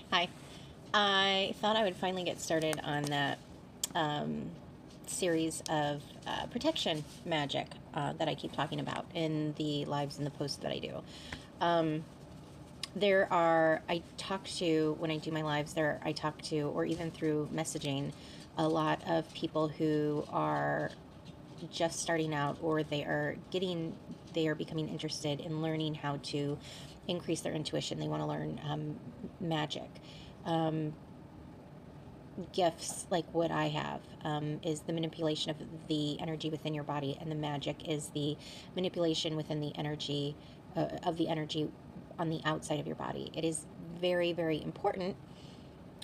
Hi. I thought I would finally get started on that series of protection magic that I keep talking about in the lives and the posts that I do. I talk to, when I do my lives there, I talk to, or even through messaging, a lot of people who are just starting out, or they are becoming interested in learning how to increase their intuition. They want to learn magic. Gifts like what I have is the manipulation of the energy within your body, and the magic is the manipulation within the energy of the energy on the outside of your body. It is very, very important,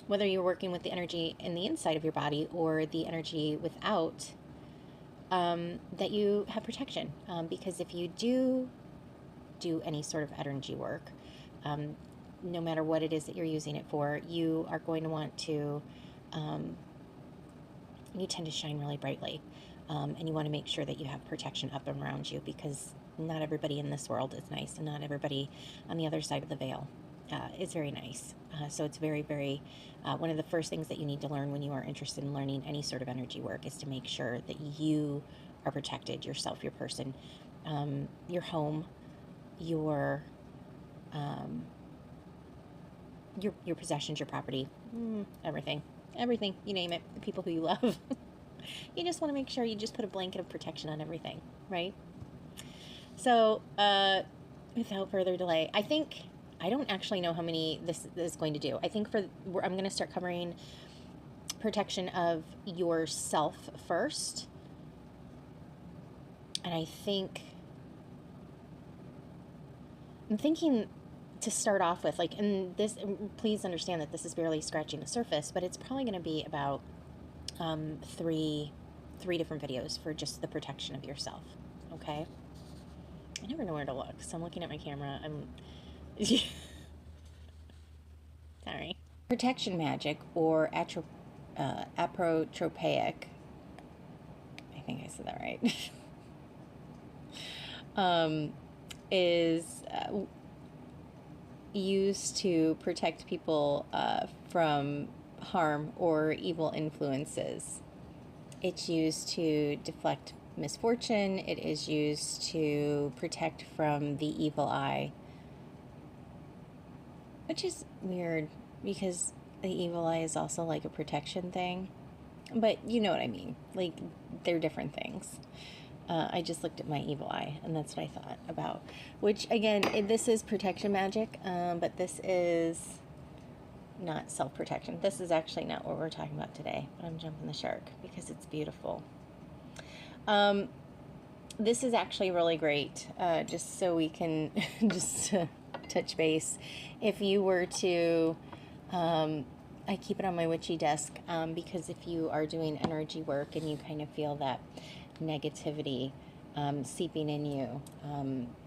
whether you're working with the energy in the inside of your body or the energy without, that you have protection. Because if you do any sort of energy work, no matter what it is that you're using it for, you are going to want to, you tend to shine really brightly. And you want to make sure that you have protection up and around you, because not everybody in this world is nice, and not everybody on the other side of the veil is very nice. So it's very, very, one of the first things that you need to learn when you are interested in learning any sort of energy work is to make sure that you are protected, yourself, your person, your home, your possessions, your property, everything, you name it, the people who you love. You just want to make sure you just put a blanket of protection on everything, right? So, without further delay, I don't actually know how many this is going to do. I think I'm going to start covering protection of yourself first. And I'm thinking to start off with, like, and this, please understand that this is barely scratching the surface, but it's probably going to be about three different videos for just the protection of yourself. Okay. I never know where to look, so I'm looking at my camera. Sorry. Protection magic, or apotropaic. I think I said that right. Is used to protect people from harm or evil influences. It's used to deflect misfortune. It is used to protect from the evil eye, which is weird because the evil eye is also like a protection thing, but you know what I mean. Like, they're different things. I just looked at my evil eye, and that's what I thought about. Which, again, this is protection magic, but this is not self-protection. This is actually not what we're talking about today, but I'm jumping the shark because it's beautiful. This is actually really great, just so we can just touch base. If you were to, I keep it on my witchy desk, because if you are doing energy work and you kind of feel that negativity seeping in you,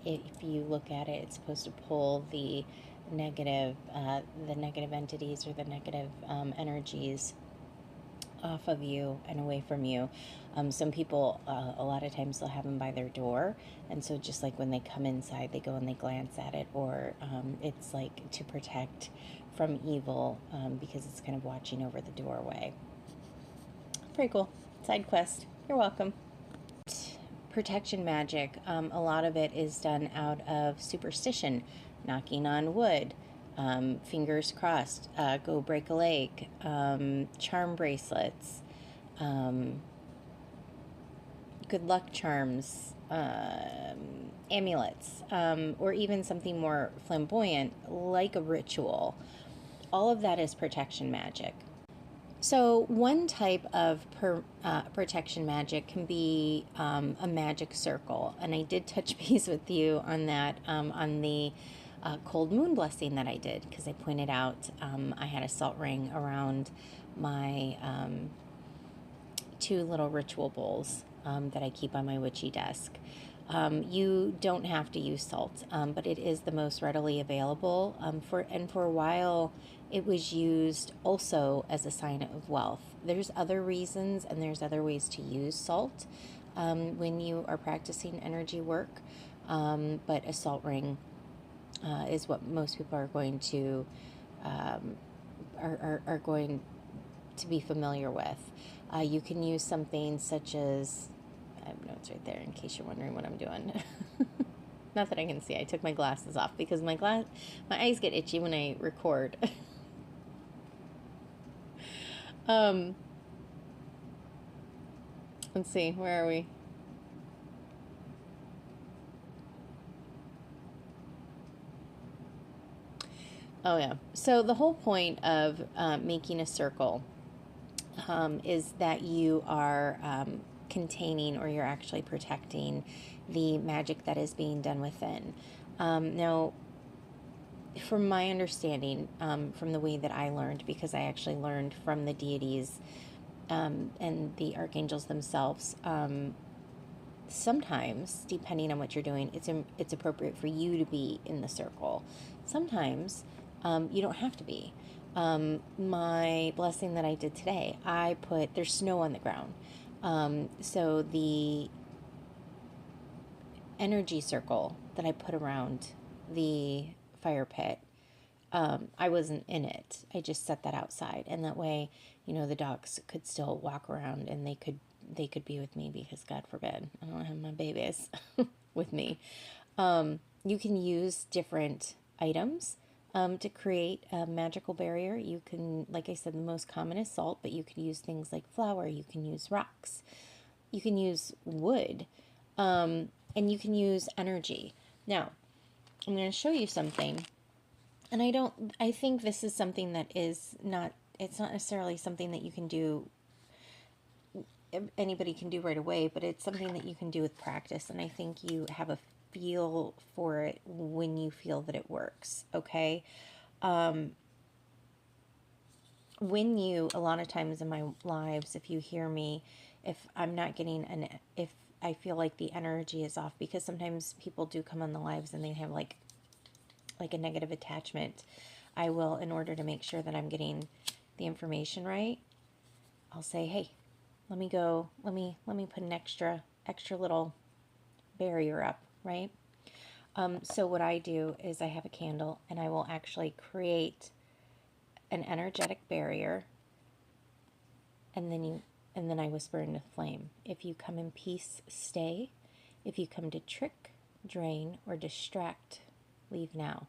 if you look at it, it's supposed to pull the negative entities or the negative energies off of you and away from you. Some people, a lot of times they'll have them by their door, and so just like when they come inside, they go and they glance at it, or it's like to protect from evil, because it's kind of watching over the doorway. Pretty cool. Side quest. You're welcome. Protection magic, a lot of it is done out of superstition, knocking on wood, fingers crossed, go break a leg, charm bracelets, good luck charms, amulets, or even something more flamboyant like a ritual. All of that is protection magic. So one type of protection magic can be a magic circle, and I did touch base with you on that on the cold moon blessing that I did, because I pointed out I had a salt ring around my 2 little ritual bowls that I keep on my witchy desk. You don't have to use salt, but it is the most readily available. For a while, it was used also as a sign of wealth. There's other reasons, and there's other ways to use salt when you are practicing energy work, but a salt ring is what most people are going to are going to be familiar with. You can use something such as, I have notes right there in case you're wondering what I'm doing. Not that I can see. I took my glasses off because my eyes get itchy when I record. Let's see, where are we? Oh yeah. So the whole point of making a circle is that you are containing, or you're actually protecting, the magic that is being done within. Now, from my understanding, from the way that I learned, because I actually learned from the deities and the archangels themselves, sometimes, depending on what you're doing, it's appropriate for you to be in the circle. Sometimes you don't have to be. My blessing that I did today, there's snow on the ground. So the energy circle that I put around the fire pit, I wasn't in it. I just set that outside, and that way, the dogs could still walk around, and they could be with me, because God forbid I don't have my babies with me. You can use different items to create a magical barrier. You can, like I said, the most common is salt, but you can use things like flour. You can use rocks. You can use wood, and you can use energy. Now, I'm going to show you something, and I think this is something that it's not necessarily something that you can do, anybody can do right away, but it's something that you can do with practice, and I think you have a feel for it when you feel that it works, okay? A lot of times in my lives, if you hear me, if I'm not getting if I feel like the energy is off, because sometimes people do come on the lives and they have like a negative attachment, I will, in order to make sure that I'm getting the information right, I'll say, hey, let me put an extra little barrier up, right? So what I do is I have a candle, and I will actually create an energetic barrier, and then I whisper into the flame. If you come in peace, stay. If you come to trick, drain, or distract, leave now.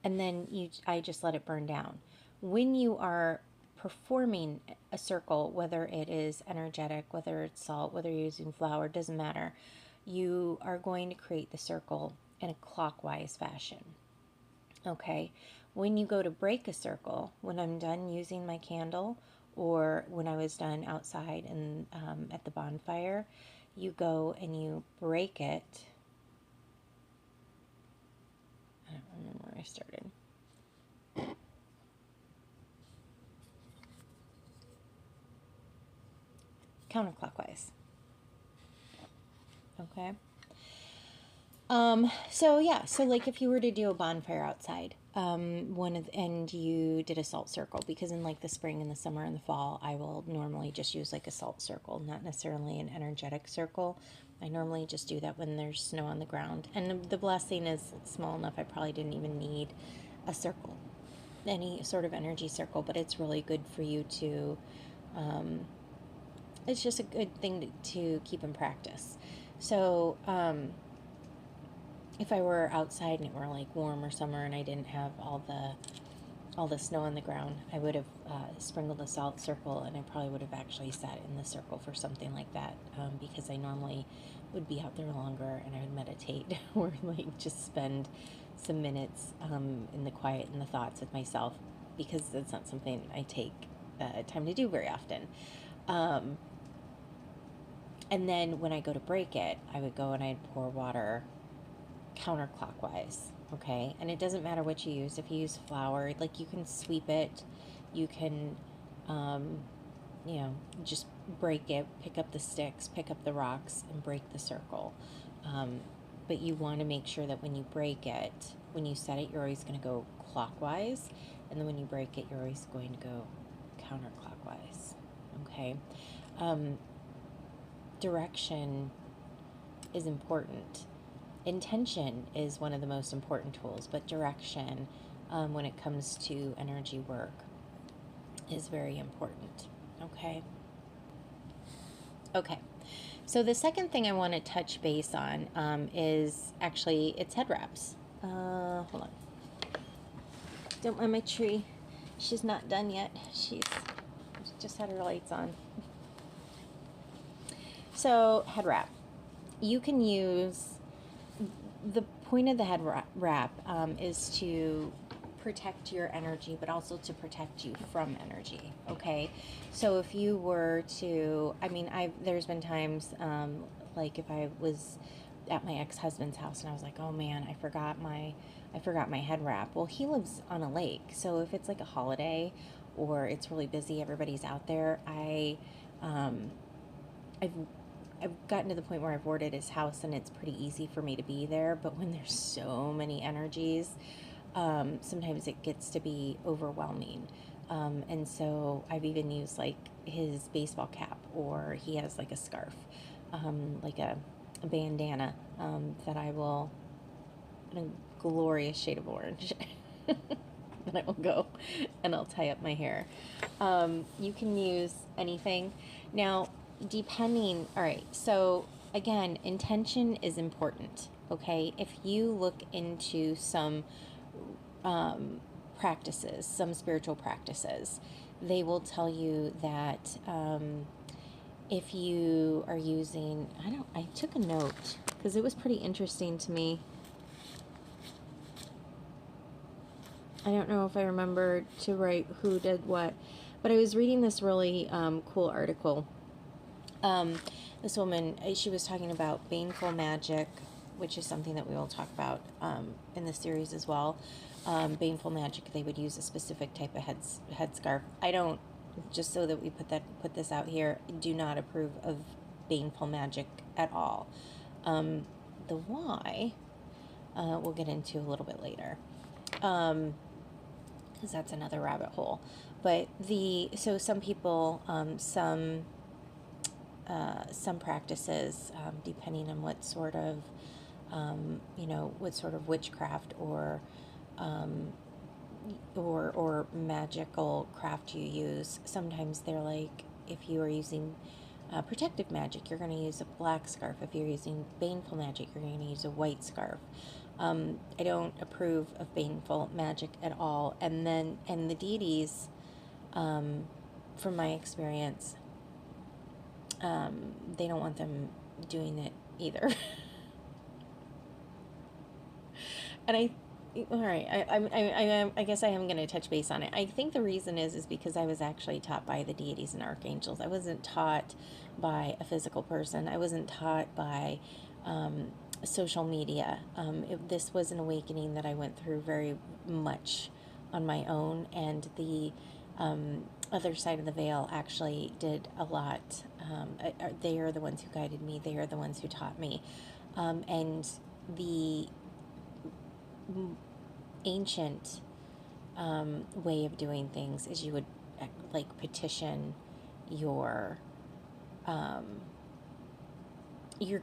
And then I just let it burn down. When you are performing a circle, whether it is energetic, whether it's salt, whether you're using flour, doesn't matter, you are going to create the circle in a clockwise fashion. Okay? When you go to break a circle, when I'm done using my candle, or when I was done outside and at the bonfire, you go and you break it. I don't remember where I started. Counterclockwise. Okay. So like if you were to do a bonfire outside, and you did a salt circle, because in like the spring and the summer and the fall, I will normally just use like a salt circle, not necessarily an energetic circle. I normally just do that when there's snow on the ground, and the blessing is small enough I probably didn't even need a circle, any sort of energy circle, but it's really good for you to, it's just a good thing to keep in practice. So, if I were outside and it were like warm or summer and I didn't have all the snow on the ground, I would have sprinkled a salt circle, and I probably would have actually sat in the circle for something like that, because I normally would be out there longer, and I would meditate or like just spend some minutes in the quiet and the thoughts with myself, because it's not something I take time to do very often. And then when I go to break it, I would go and I'd pour water counterclockwise, okay? And it doesn't matter what you use. If you use flour, like you can sweep it, you can, just break it, pick up the sticks, pick up the rocks, and break the circle. But you want to make sure that when you break it, when you set it, you're always going to go clockwise, and then when you break it, you're always going to go counterclockwise, okay? Direction is important. Intention is one of the most important tools, but direction when it comes to energy work is very important. Okay. Okay. So the second thing I want to touch base on is actually it's head wraps. Hold on. Don't mind my tree. She's not done yet. She's just had her lights on. So head wrap. You can use, the point of the head wrap is to protect your energy, but also to protect you from energy. Okay, so if you were to, I mean, there's been times like if I was at my ex-husband's house and I was like, oh man, I forgot my head wrap. Well, he lives on a lake, so if it's like a holiday or it's really busy, everybody's out there, I've gotten to the point where I've ordered his house and it's pretty easy for me to be there. But when there's so many energies, sometimes it gets to be overwhelming. And so I've even used like his baseball cap, or he has like a scarf, like a bandana, that I will, in a glorious shade of orange, that I will go and I'll tie up my hair. You can use anything. Now, depending, all right, so again, intention is important, okay? If you look into some practices, some spiritual practices, they will tell you that if you are using, I took a note because it was pretty interesting to me. I don't know if I remember to write who did what, but I was reading this really cool article. This woman, she was talking about baneful magic, which is something that we will talk about in the series as well. Baneful magic, they would use a specific type of headscarf. I don't, just so that we put this out here, do not approve of baneful magic at all. The why, we'll get into a little bit later, because that's another rabbit hole. But so some people, some practices, depending on what sort of, what sort of witchcraft or magical craft you use. Sometimes they're like, if you are using protective magic, you're going to use a black scarf. If you're using baneful magic, you're going to use a white scarf. I don't approve of baneful magic at all. And the deities, from my experience, they don't want them doing it either. And I guess I am going to touch base on it. I think the reason is because I was actually taught by the deities and archangels. I wasn't taught by a physical person. I wasn't taught by social media. This was an awakening that I went through very much on my own, and the other side of the veil actually did a lot. They are the ones who guided me. They are the ones who taught me. And the ancient way of doing things is you would like petition your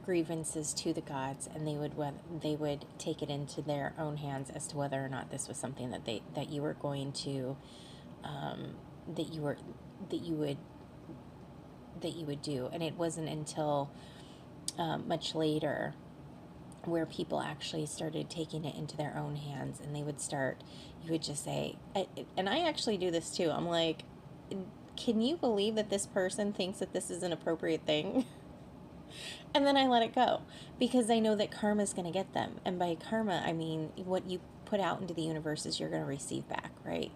grievances to the gods, and they would take it into their own hands as to whether or not this was something that you were going to that you would do. And it wasn't until much later where people actually started taking it into their own hands, and you would just say, and I actually do this too. I'm like, can you believe that this person thinks that this is an appropriate thing? And then I let it go, because I know that karma is going to get them. And by karma, I mean what you put out into the universe is you're going to receive back, right?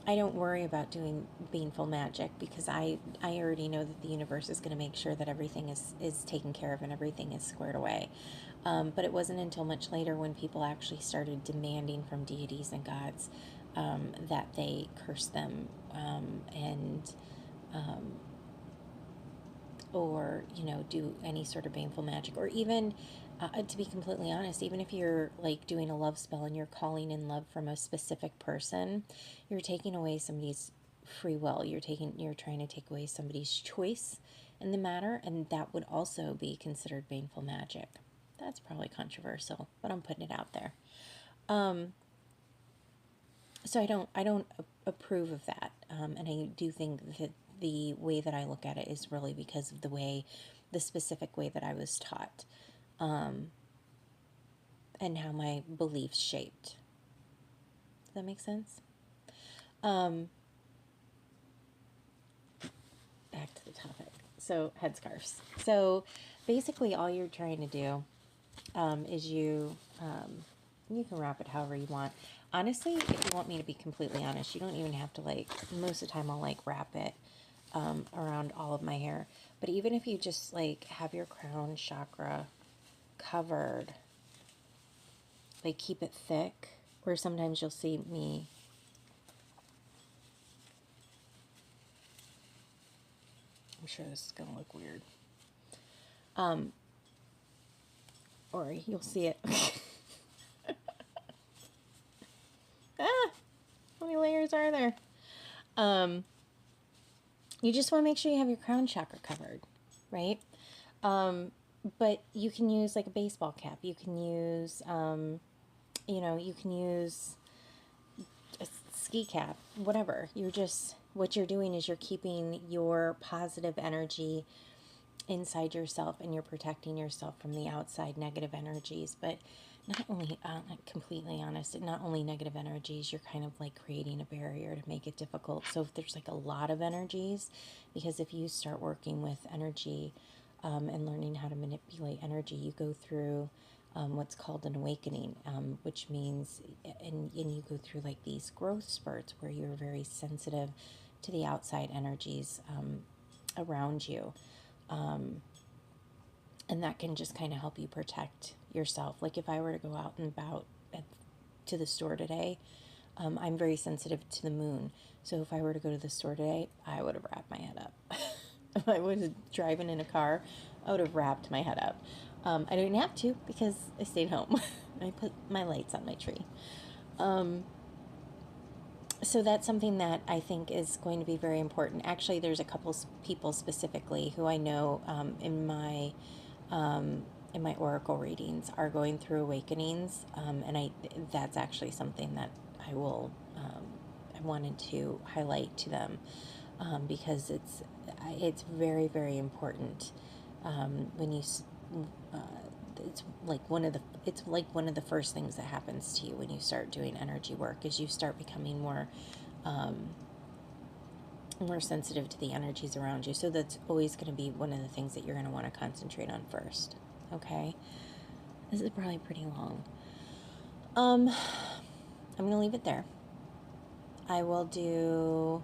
I don't worry about doing baneful magic, because I already know that the universe is going to make sure that everything is taken care of and everything is squared away. But it wasn't until much later, when people actually started demanding from deities and gods that they curse them, or do any sort of baneful magic, or even to be completely honest, even if you're like doing a love spell and you're calling in love from a specific person, you're taking away somebody's free will. You're trying to take away somebody's choice in the matter, and that would also be considered baneful magic. That's probably controversial, but I'm putting it out there. So I don't approve of that, and I do think that the way that I look at it is really because of the specific way that I was taught, and how my beliefs shaped. Does that make sense? Back to the topic. So headscarves. So basically, all you're trying to do is you can wrap it however you want. Honestly, if you want me to be completely honest, you don't even have to like, most of the time I'll like wrap it around all of my hair. But even if you just like have your crown chakra covered, like keep it thick, or sometimes you'll see me. I'm sure this is gonna look weird. Or you'll see it. Ah, how many layers are there? You just want to make sure you have your crown chakra covered, right? But you can use like a baseball cap. You can use, you can use a ski cap, whatever. What you're doing is you're keeping your positive energy inside yourself, and you're protecting yourself from the outside negative energies. But not only, completely honest, not only negative energies, you're kind of like creating a barrier to make it difficult. So if there's like a lot of energies, because if you start working with energy and learning how to manipulate energy, you go through what's called an awakening, which means, and you go through like these growth spurts where you're very sensitive to the outside energies around you. And that can just kind of help you protect yourself. Like if I were to go out and about to the store today, I'm very sensitive to the moon. So if I were to go to the store today, I would have wrapped my head up. If I was driving in a car, I would have wrapped my head up. I didn't have to because I stayed home. I put my lights on my tree. So that's something that I think is going to be very important. Actually, there's a couple people specifically who I know in my oracle readings are going through awakenings, and that's actually something that I wanted to highlight to them, because it's very, very important when you it's like one of the first things that happens to you when you start doing energy work is you start becoming more sensitive to the energies around you. So that's always going to be one of the things that you're going to want to concentrate on first. Okay, this is probably pretty long. I'm going to leave it there. I will do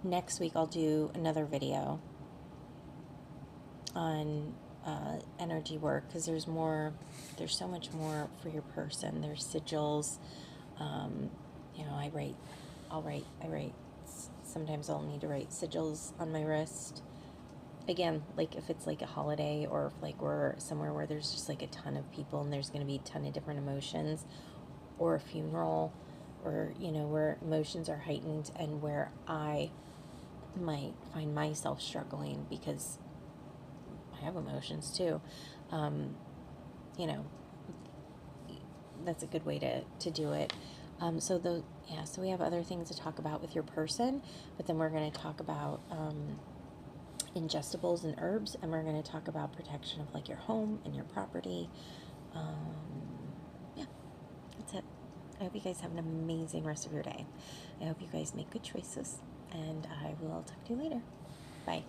next week. I'll do another video on energy work, because there's so much more for your person. There's sigils. I write. Sometimes I'll need to write sigils on my wrist. Again, like if it's like a holiday, or if like we're somewhere where there's just like a ton of people and there's going to be a ton of different emotions, or a funeral, or where emotions are heightened, and where I might find myself struggling because I have emotions too. That's a good way to do it. So we have other things to talk about with your person, but then we're going to talk about ingestibles and herbs, and we're going to talk about protection of like your home and your property. Yeah, that's it. I hope you guys have an amazing rest of your day. I hope you guys make good choices, and I will talk to you later. Bye.